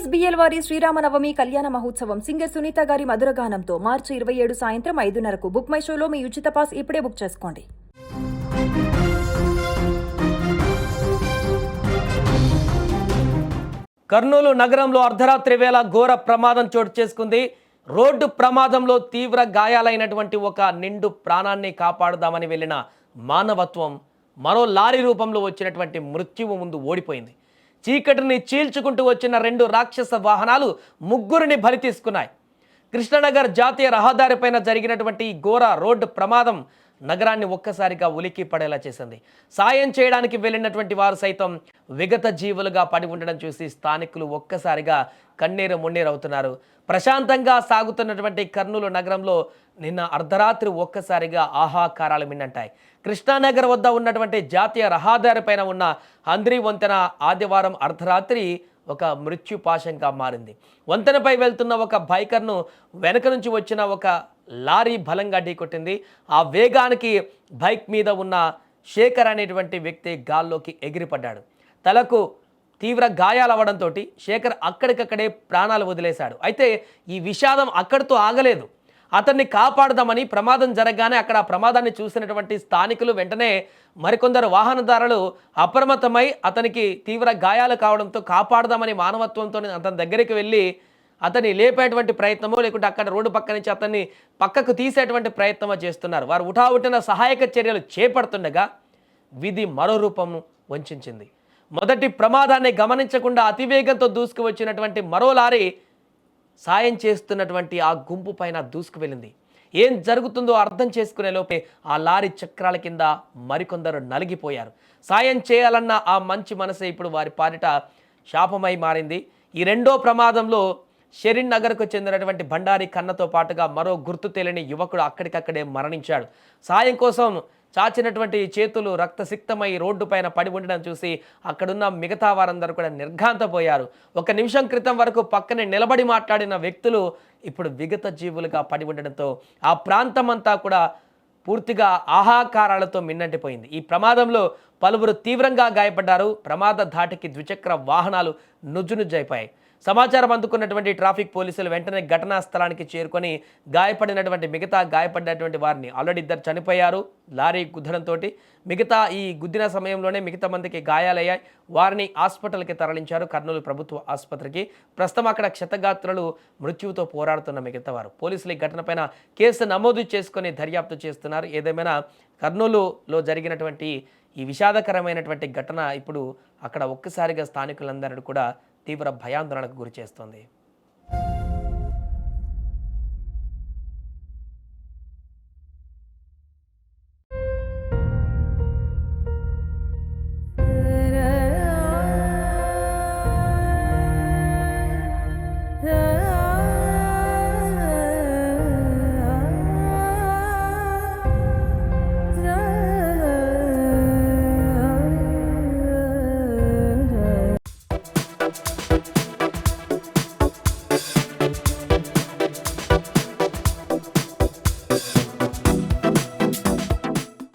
కేఎస్బిఎల్ వారి శ్రీరామనవమి కళ్యాణ మహోత్సవం సింగర్ సునీత గారి మధురగానంతో మార్చి 27 సాయంత్రం 5:30కు బుక్ మై షోలో మీ ఉచిత పాస్ ఇప్పుడే బుక్ చేసుకోండి. కర్నూలు నగరంలో అర్ధరాత్రి వేళ ఘోర ప్రమాదం చోటు చేసుకుంది. రోడ్డు ప్రమాదంలో తీవ్ర గాయాలైనటువంటి ఒక నిండు ప్రాణాన్ని కాపాడుదామని వెళ్ళిన మానవత్వం మరో లారీ రూపంలో వచ్చినటువంటి మృత్యువు ముందు ఓడిపోయింది. చీకటిని చీల్చుకుంటూ వచ్చిన 2 రాక్షస వాహనాలు ముగ్గురిని బలి తీసుకున్నాయి. కృష్ణనగర్ జాతీయ రహదారిపైన జరిగినటువంటి ఘోర రోడ్డు ప్రమాదం నగరాన్ని ఒక్కసారిగా ఉలికి పడేలా చేసింది. సాయం చేయడానికి వెళ్ళినటువంటి వారు సైతం విగత జీవులుగా పడి ఉండడం చూసి స్థానికులు ఒక్కసారిగా కన్నీరు మున్నీరవుతున్నారు. ప్రశాంతంగా సాగుతున్నటువంటి కర్నూలు నగరంలో నిన్న అర్ధరాత్రి ఒక్కసారిగా ఆహాకారాలు మిన్నంటాయి. కృష్ణానగర్ వద్ద ఉన్నటువంటి జాతీయ రహదారిపైన ఉన్న హంద్రి వంతెన ఆదివారం అర్ధరాత్రి ఒక మృత్యుపాశంగా మారింది. వంతెనపై వెళ్తున్న ఒక బైకర్ను వెనక నుంచి వచ్చిన ఒక లారీ బలంగా ఢీకొట్టింది. ఆ వేగానికి బైక్ మీద ఉన్న శేఖర్ అనేటువంటి వ్యక్తి గాల్లోకి ఎగిరిపడ్డాడు. తలకు తీవ్ర గాయాలవ్వడంతో శేఖర్ అక్కడికక్కడే ప్రాణాలు వదిలేశాడు. అయితే ఈ విషాదం అక్కడితో ఆగలేదు. అతన్ని కాపాడదామని ప్రమాదం జరగగానే అక్కడ ప్రమాదాన్ని చూసినటువంటి స్థానికులు వెంటనే మరికొందరు వాహనదారులు అప్రమత్తమై అతనికి తీవ్ర గాయాలు కావడంతో కాపాడదామని మానవత్వంతో అతని దగ్గరికి వెళ్ళి అతన్ని లేపేటువంటి ప్రయత్నమో లేకుంటే అక్కడ రోడ్డు పక్క నుంచి అతన్ని పక్కకు తీసేటువంటి ప్రయత్నమో చేస్తున్నారు. వారు ఉటావుటిన సహాయక చర్యలు చేపడుతుండగా విధి మరో రూపం వంచింది. మొదటి ప్రమాదాన్ని గమనించకుండా అతివేగంతో దూసుకు వచ్చినటువంటి మరో లారీ సాయం చేస్తున్నటువంటి ఆ గుంపు పైన దూసుకు వెళ్ళింది. ఏం జరుగుతుందో అర్థం చేసుకునే లోపే ఆ లారీ చక్రాల కింద మరికొందరు నలిగిపోయారు. సాయం చేయాలన్న ఆ మంచి మనసే ఇప్పుడు వారి పాలిట శాపమై మారింది. ఈ రెండో ప్రమాదంలో షెరిన్ నగర్కు చెందినటువంటి బండారి కన్నతో పాటుగా మరో గుర్తు తెలియని యువకుడు అక్కడికక్కడే మరణించాడు. సాయం కోసం చాచినటువంటి చేతులు రక్తసిక్తమై రోడ్డు పైన పడి ఉండడం చూసి అక్కడున్న మిగతా వారందరూ కూడా నిర్ఘాంతపోయారు. 1 నిమిషం క్రితం వరకు పక్కనే నిలబడి మాట్లాడిన వ్యక్తులు ఇప్పుడు విగత జీవులుగా పడి ఉండడంతో ఆ ప్రాంతమంతా కూడా పూర్తిగా ఆహాకారాలతో మిన్నంటిపోయింది. ఈ ప్రమాదంలో పలువురు తీవ్రంగా గాయపడ్డారు. ప్రమాద ధాటికి ద్విచక్ర వాహనాలు నుజ్జునుజ్జైపోయాయి. సమాచారం అందుకున్నటువంటి ట్రాఫిక్ పోలీసులు వెంటనే ఘటనా స్థలానికి చేరుకొని గాయపడినటువంటి గాయపడినటువంటి వారిని ఆల్రెడీ 2 చనిపోయారు లారీ గుద్దడంతో. మిగతా ఈ గుద్దిన సమయంలోనే మిగతా మందికి గాయాలయ్యాయి. వారిని హాస్పిటల్కి తరలించారు, కర్నూలు ప్రభుత్వ ఆసుపత్రికి. ప్రస్తుతం అక్కడ క్షతగాత్రులు మృత్యువుతో పోరాడుతున్న మిగతా వారు. పోలీసులు ఈ ఘటనపైన కేసు నమోదు చేసుకొని దర్యాప్తు చేస్తున్నారు. ఏదేమైనా కర్నూలులో జరిగినటువంటి ఈ విషాదకరమైనటువంటి ఘటన ఇప్పుడు అక్కడ ఒక్కసారిగా స్థానికులందరూ కూడా తీవ్ర భయాందోళనకు గురి చేస్తోంది.